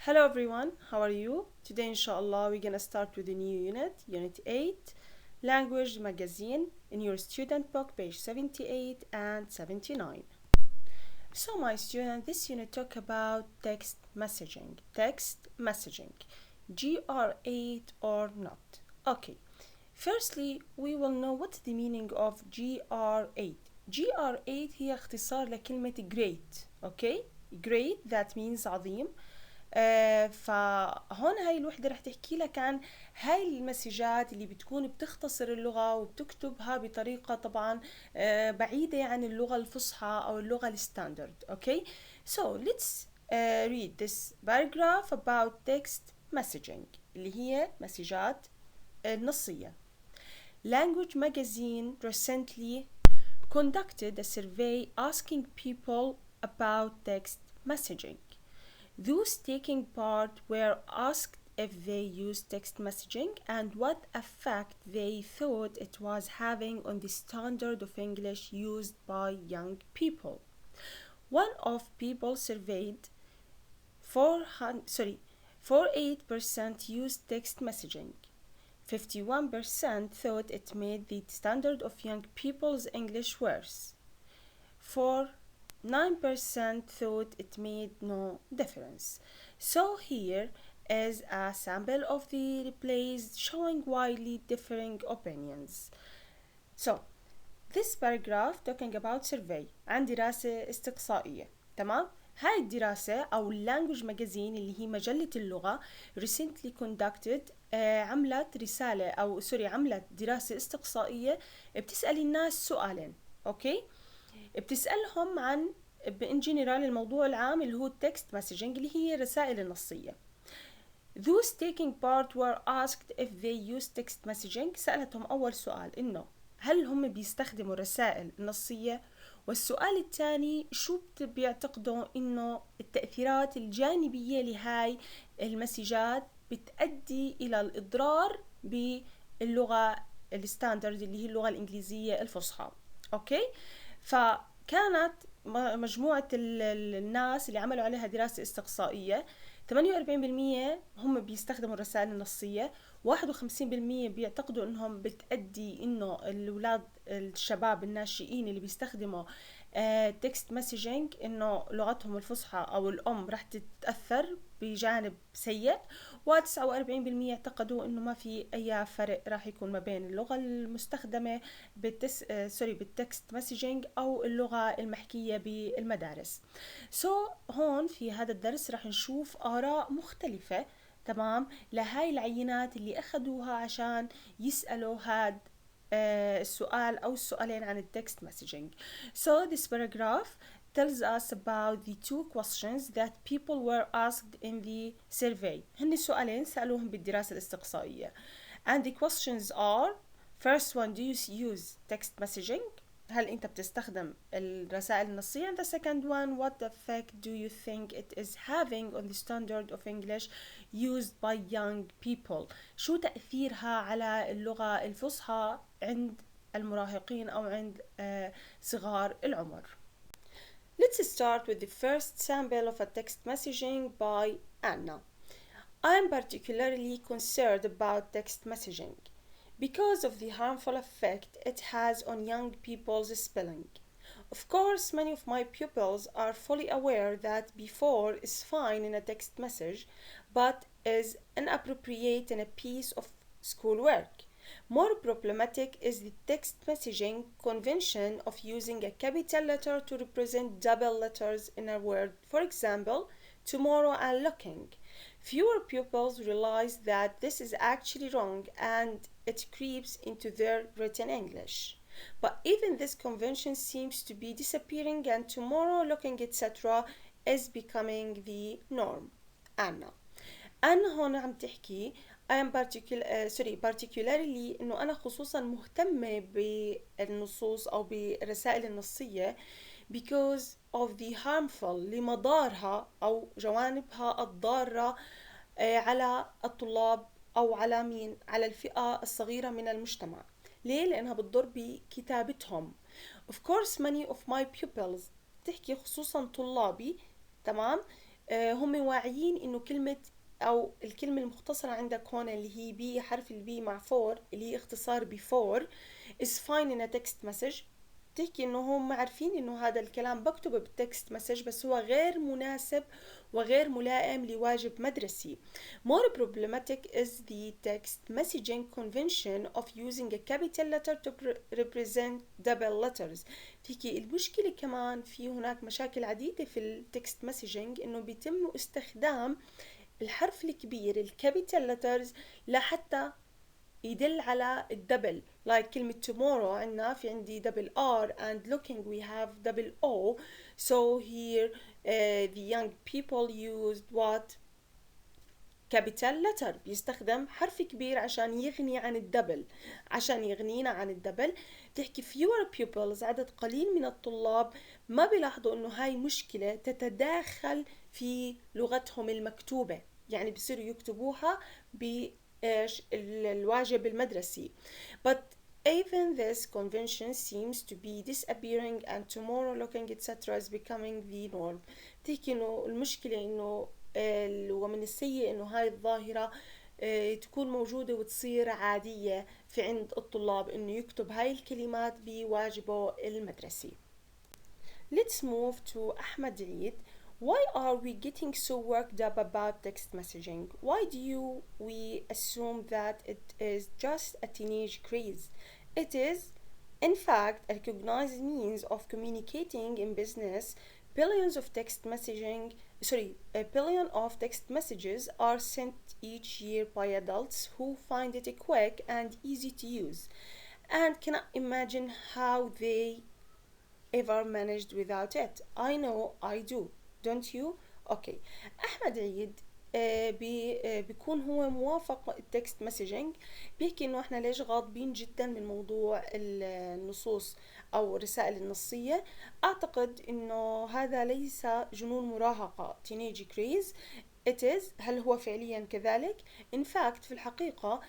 Hello everyone, how are you? Today inshallah we're gonna start with a new unit 8, Language Magazine in your student book page 78 and 79. So my student, this unit talk about text messaging. GR8 or not. Okay, firstly we will know what's the meaning of GR8. GR8 هي اختصار لكلمة great. Okay, great that means عظيم. فهون هاي الوحدة رح تحكي لك عن هاي المسجات اللي بتكون بتختصر اللغة وبتكتبها بطريقة طبعا بعيدة عن اللغة الفصحى أو اللغة الستاندرد. Okay, so let's read this paragraph about text messaging اللي هي مسجات النصية. Language Magazine recently conducted a survey asking people about text messaging. Those taking part were asked if they use text messaging and what effect they thought it was having on the standard of English used by young people. One of people surveyed 48% used text messaging. 51% thought it made the standard of young people's English worse. 9% thought it made no difference. So here is a sample of the replays showing widely differing opinions. So this paragraph talking about survey عن دراسة استقصائية. تمام؟ هاي الدراسة أو Language Magazine اللي هي مجلة اللغة recently conducted عملت رسالة أو عملت دراسة استقصائية بتسأل الناس سؤالين. أوكي؟ بتسألهم عن in general الموضوع العام اللي هو text messaging اللي هي رسائل النصية. Those taking part were asked if they use text messaging. سألتهم أول سؤال إنه هل هم بيستخدموا رسائل نصية؟ والسؤال الثاني شو بيعتقدوا إنه التأثيرات الجانبية لهاي المسجات بتؤدي إلى الإضرار باللغة الستاندرد اللي هي اللغة الإنجليزية الفصحى. أوكي؟ فكانت مجموعة الناس اللي عملوا عليها دراسة استقصائية 48% هم بيستخدموا الرسائل النصية، 51% بيعتقدوا انهم بتأدي انه الولاد الشباب الناشئين اللي بيستخدموا تكست مسجنج انه لغتهم الفصحى او الام رح تتأثر بجانب سيء، و49% اعتقدوا انه ما في اي فرق راح يكون ما بين اللغة المستخدمة بالتكست مسجنج او اللغة المحكية بالمدارس. هون في هذا الدرس راح نشوف آراء مختلفة تمام لهاي العينات اللي أخدوها عشان يسألوا هاد السؤال أو السؤالين عن التكست messaging. So this paragraph tells us about the two questions that people were asked in the survey. هن السؤالين سألوهم بالدراسة الاستقصائية. And the questions are: first one, do you use text messaging? هل أنت بتستخدم الرسائل النصية؟ And the second one, what effect do you think it is having on the standard of English used by young people? شو تأثيرها على اللغة الفصحى عند المراهقين أو عند صغار العمر. Let's start with the first sample of a text messaging by Anna. I am particularly concerned about text messaging because of the harmful effect it has on young people's spelling. Of course, many of my pupils are fully aware that before is fine in a text message, but is inappropriate in a piece of schoolwork. More problematic is the text messaging convention of using a capital letter to represent double letters in a word. For example, tomorrow and looking. Fewer pupils realize that this is actually wrong and it creeps into their written English. But even this convention seems to be disappearing and tomorrow looking etc. is becoming the norm. أنا هون عم تحكي I am particularly إنه أنا خصوصا مهتمة بالنصوص أو بالرسائل النصية because of the harmful لمضارها أو جوانبها الضارة على الطلاب أو على مين؟ على الفئة الصغيرة من المجتمع. ليه؟ لأنها بتضر بكتابتهم. Of course many of my pupils تحكي خصوصا طلابي تمام هم واعيين إنه كلمة أو الكلمة المختصرة عندك هون اللي هي بي، حرف البي مع فور اللي هي اختصار بفور is fine in a text message. تحكي انه هم عارفين انه هذا الكلام بكتبه بالتكست مسج بس هو غير مناسب وغير ملائم لواجب مدرسي. More problematic is the text messaging convention of using a capital letter to represent double letters. تحكي المشكلة كمان في هناك مشاكل عديدة في التكست مسجنج انه بيتم استخدام الحرف الكبير الكابيتال letters لحتى يدل على الدبل. like كلمة tomorrow عندنا في عندي double R and looking we have double O. so here the young people used what capital letter. بيستخدم حرف كبير عشان يغني عن الدبل، عشان يغنينا عن الدبل. تحكي fewer pupils عدد قليل من الطلاب ما بيلاحظوا انه هاي مشكلة تتداخل في لغتهم المكتوبة، يعني بيصيروا يكتبوها بإيش الواجب المدرسي. but even this convention seems to be disappearing and tomorrow looking etc is becoming the norm. تحكي انه المشكلة انه ومن السيء انه هاي الظاهرة تكون موجودة وتصير عادية في عند الطلاب انه يكتب هاي الكلمات بواجبه المدرسي. Let's move to Ahmed Eid. Why are we getting so worked up about text messaging? Why do we assume that it is just a teenage craze? It is, in fact, a recognized means of communicating in business. Billions of text messaging, a billion of text messages are sent each year by adults who find it quick and easy to use and cannot imagine how they ever managed without it. I know I do. Don't you? Okay. أحمد عيد بيكون هو موافق التكست مسجنج، بيحكي انه احنا ليش غاضبين جدا من موضوع النصوص او الرسائل النصية. اعتقد انه هذا ليس جنون مراهقة teenage craze. it is، هل هو فعليا كذلك؟ in fact في الحقيقة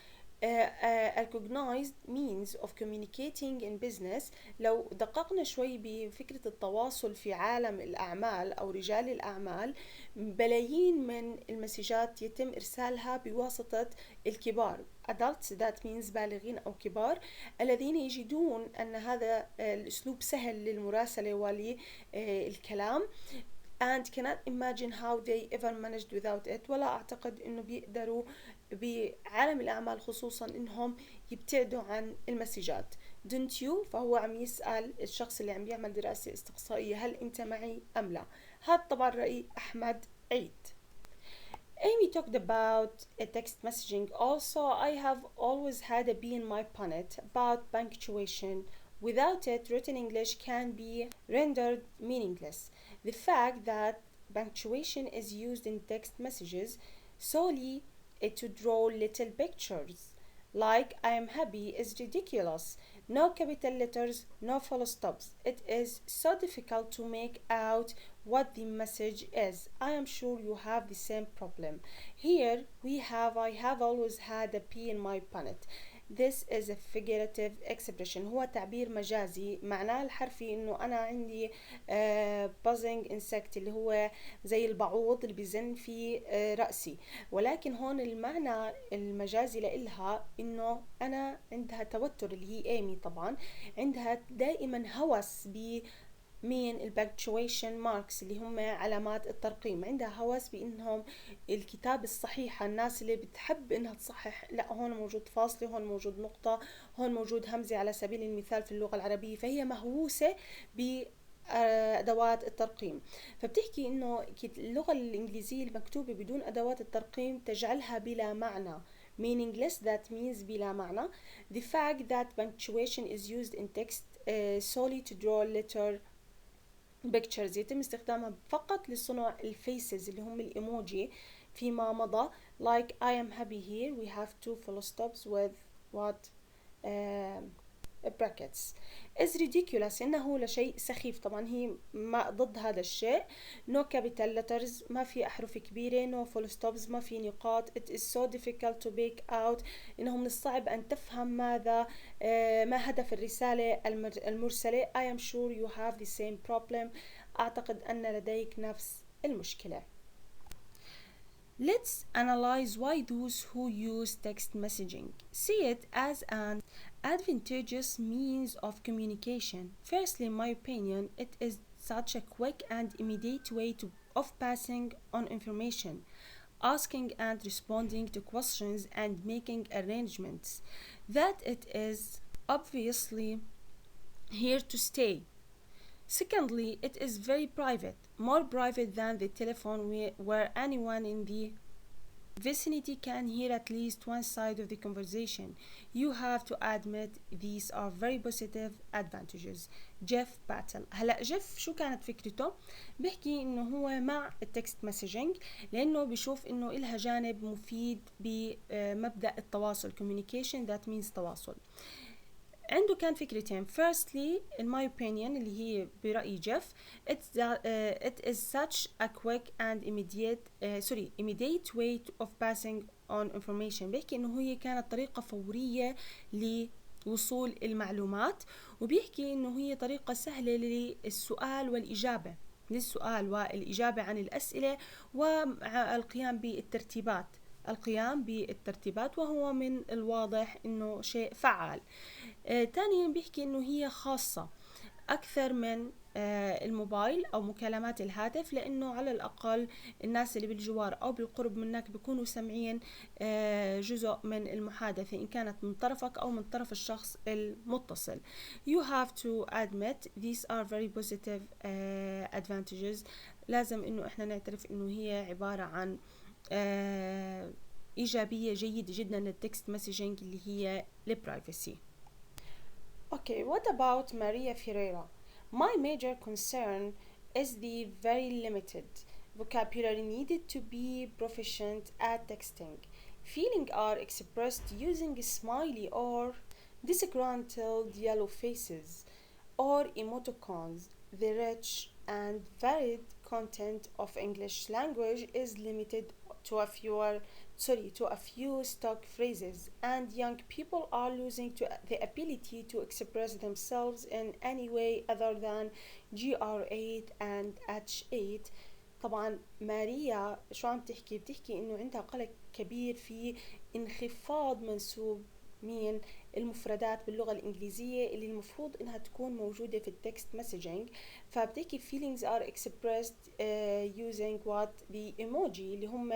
recognized means of communicating in business. لو دققنا شوي بفكرة التواصل في عالم الأعمال أو رجال الأعمال، بلايين من المسجات يتم إرسالها بواسطة الكبار adults that means بالغين أو كبار الذين يجدون أن هذا الأسلوب سهل للمراسلة وللكلام and cannot imagine how they ever managed without it. ولا أعتقد أنه بيقدروا بعالم الأعمال خصوصا أنهم يبتعدوا عن المسجات. don't you، فهو عم يسأل الشخص اللي عم يعمل دراسة استقصائية هل أنت معي أم لا. هذا طبعا رأي أحمد عيد. Amy talked about text messaging also. I have always had a bee in my bonnet about punctuation. Without it, written English can be rendered meaningless. The fact that punctuation is used in text messages solely to draw little pictures like I am happy is ridiculous. No capital letters, no full stops. It is so difficult to make out what the message is. I am sure you have the same problem. Here I have always had a pea in my bonnet. This is a figurative expression. هو تعبير مجازي، معناه الحرفي انه انا عندي buzzing insect اللي هو زي البعوض اللي بيزن في رأسي، ولكن هون المعنى المجازي لإلها انه انا عندها توتر، اللي هي ايمي طبعا عندها دائما هوس من البنكتويشن ماركس اللي هم علامات الترقيم، عندها هوس بانهم الكتاب الصحيحة، الناس اللي بتحب انها تصحح لا هون موجود فاصلة، هون موجود نقطة، هون موجود همزة على سبيل المثال في اللغة العربية، فهي مهووسة بأدوات الترقيم. فبتحكي انه اللغة الانجليزية المكتوبة بدون ادوات الترقيم تجعلها بلا معنى meaningless. that means بلا معنى. the fact that punctuation is used in text solely to draw letter pictures يتم استخدامها فقط لصنع الفيسز اللي هم الإيموجي فيما مضى like I am happy here we have two full stops with what brackets is ridiculous إنه لشيء سخيف. طبعا هي ما ضد هذا الشيء. no capital letters ما في أحرف كبيرة, no full stops ما في نقاط. it is so difficult to make out إنه من الصعب أن تفهم ماذا ما هدف الرسالة المرسلة. I am sure you have the same problem أعتقد أن لديك نفس المشكلة. Let's analyze why those who use text messaging see it as an advantageous means of communication. Firstly, in my opinion, it is such a quick and immediate way of passing on information, asking and responding to questions, and making arrangements, that it is obviously here to stay. Secondly, it is very private, more private than the telephone, where anyone in the vicinity can hear at least one side of the conversation. You have to admit these are very positive advantages. جيف باتل. هلا جيف شو كانت فكرته؟ بيحكي انه هو مع التكست مسجنج لانه بيشوف انه إلها جانب مفيد بمبدأ التواصل communication that means تواصل. عنده كان فكرتين. Firstly, in my opinion اللي هي برأي جيف, it is such a quick and immediate way of passing on information. بيحكي انه هي كانت طريقة فورية لوصول المعلومات, وبيحكي انه هي طريقة سهلة للسؤال والإجابة عن الأسئلة القيام بالترتيبات وهو من الواضح انه شيء فعال. تانيا بيحكي انه هي خاصة اكثر من الموبايل او مكالمات الهاتف, لانه على الاقل الناس اللي بالجوار او بالقرب منك بيكونوا سامعين جزء من المحادثة ان كانت من طرفك او من طرف الشخص المتصل. You have to admit these are very positive advantages. لازم انه احنا نعترف انه هي عبارة عن إيجابية جيدة جدا للتكست مسجنج اللي هي البرايفسي. Okay, what about Maria Ferreira? My major concern is the very limited vocabulary needed to be proficient at texting. Feelings are expressed using a smiley or disgruntled yellow faces or emoticons. The rich and varied content of English language is limited to a few stock phrases, and young people are losing the ability to express themselves in any way other than GR8 and H8. طبعا ماريا شو عم بتحكي انه عندها قلق كبير في انخفاض منسوب المفردات باللغة الإنجليزية اللي المفروض إنها تكون موجودة في التكست مسجنج. فبتحكي feelings are expressed using what the emoji اللي هم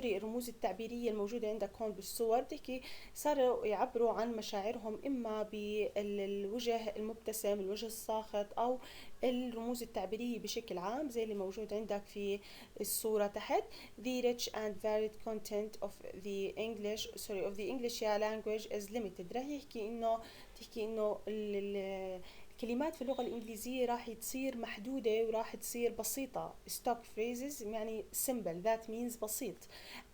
الرموز التعبيرية الموجودة عندك هون بالصور. بتحكي صاروا يعبروا عن مشاعرهم إما بالوجه المبتسم, الوجه الساخط, أو الرموز التعبيرية بشكل عام زي اللي موجود عندك في الصورة تحت. The rich and varied content of the English language is limited. راح تحكي إنه الكلمات في اللغة الإنجليزية راح تصير محدودة وراح تصير بسيطة. stock phrases يعني simple, that means بسيط.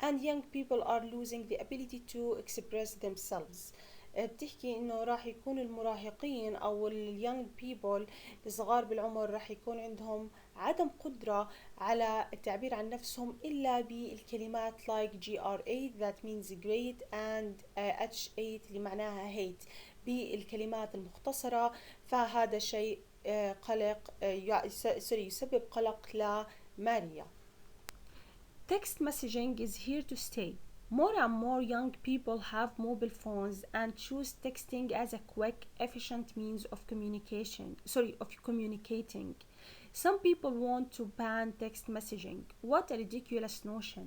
and young people are losing the ability to express themselves. بتحكي انه راح يكون المراهقين او اليونج بيبل الصغار بالعمر راح يكون عندهم عدم قدرة على التعبير عن نفسهم الا بالكلمات like GR8 that means great and H8 اللي معناها hate بالكلمات المختصرة. فهذا شيء يسبب قلق لماريا. Text messaging is here to stay. More and more young people have mobile phones and choose texting as a quick, efficient means of communicating. Some people want to ban text messaging. What a ridiculous notion.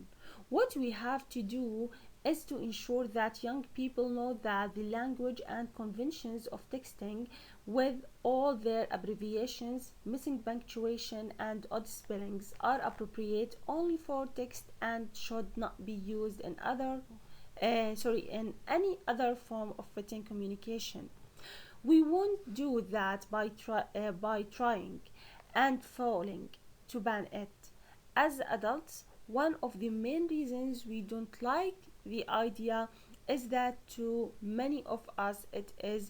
What we have to do is to ensure that young people know that the language and conventions of texting, with all their abbreviations, missing punctuation, and odd spellings, are appropriate only for text and should not be used in in any other form of written communication. We won't do that by trying and failing to ban it. As adults, one of the main reasons we don't like the idea is that to many of us it is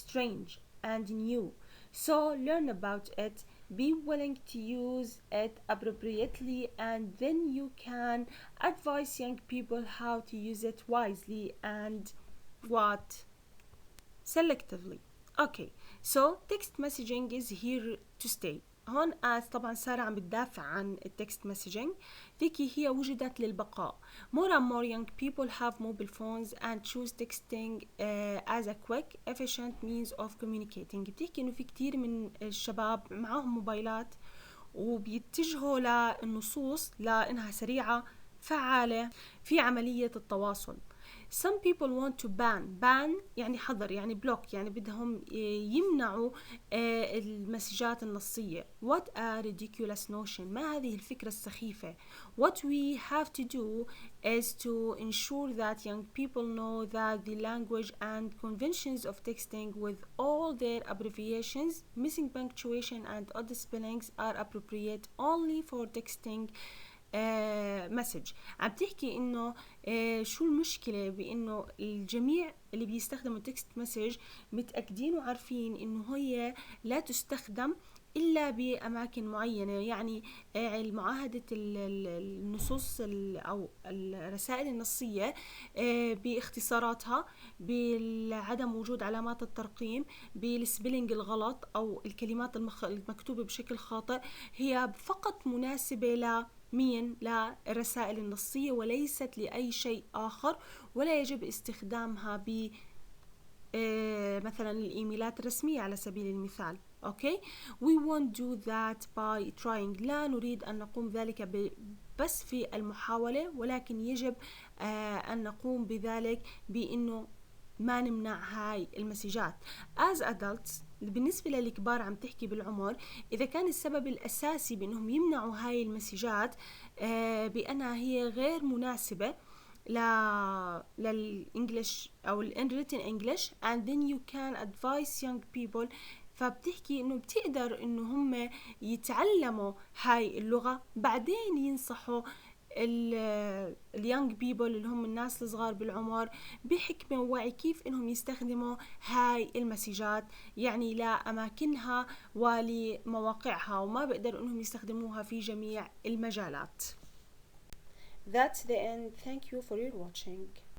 strange and new. So learn about it, be willing to use it appropriately, and then you can advise young people how to use it wisely and what selectively. Okay, so text messaging is here to stay. هون طبعا سارة عم بتدافع عن التكست مسجنج. فيكي هي وجدت للبقاء. More and more young people have mobile phones and choose texting as a quick efficient means of communicating. بتحكي انه في كتير من الشباب معاهم موبايلات وبيتجهوا للنصوص لانها سريعة فعالة في عملية التواصل. Some people want to ban يعني حظر، يعني block، يعني بدهم يمنعوا المسجات النصية. What a ridiculous notion. ما هذه الفكرة السخيفة. What we have to do is to ensure that young people know that the language and conventions of texting with all their abbreviations, missing punctuation and odd spellings are appropriate only for texting مسج. عم تحكي انه شو المشكلة بانه الجميع اللي بيستخدموا تكست مسج متأكدين وعارفين انه هي لا تستخدم إلا بأماكن معينة، يعني معاهدة النصوص أو الرسائل النصية باختصاراتها، بعدم وجود علامات الترقيم، بالسبيلنج الغلط أو الكلمات المكتوبة بشكل خاطئ، هي فقط مناسبة مين؟ للرسائل النصية وليست لأي شيء آخر، ولا يجب استخدامها ب مثلا الإيميلات الرسمية على سبيل المثال. أوكي. We won't do that by trying. لا نريد أن نقوم ذلك بس في المحاولة، ولكن يجب أن نقوم بذلك بأنه ما نمنع هاي المسجات. As adults بالنسبة للكبار عم تحكي بالعمر، إذا كان السبب الأساسي بأنهم يمنعوا هاي المسجات بأنها هي غير مناسبة للإنجليش أو الwritten English and then you can advise young people. فبتحكي إنه بتقدر إنه هم يتعلموا هاي اللغة، بعدين ينصحوا اليونج بيبل اللي هم الناس الصغار بالعمر بحكمة ووعي كيف انهم يستخدموا هاي المسجات، يعني لأماكنها ولمواقعها، وما بقدر انهم يستخدموها في جميع المجالات. That's the end. Thank you for your watching.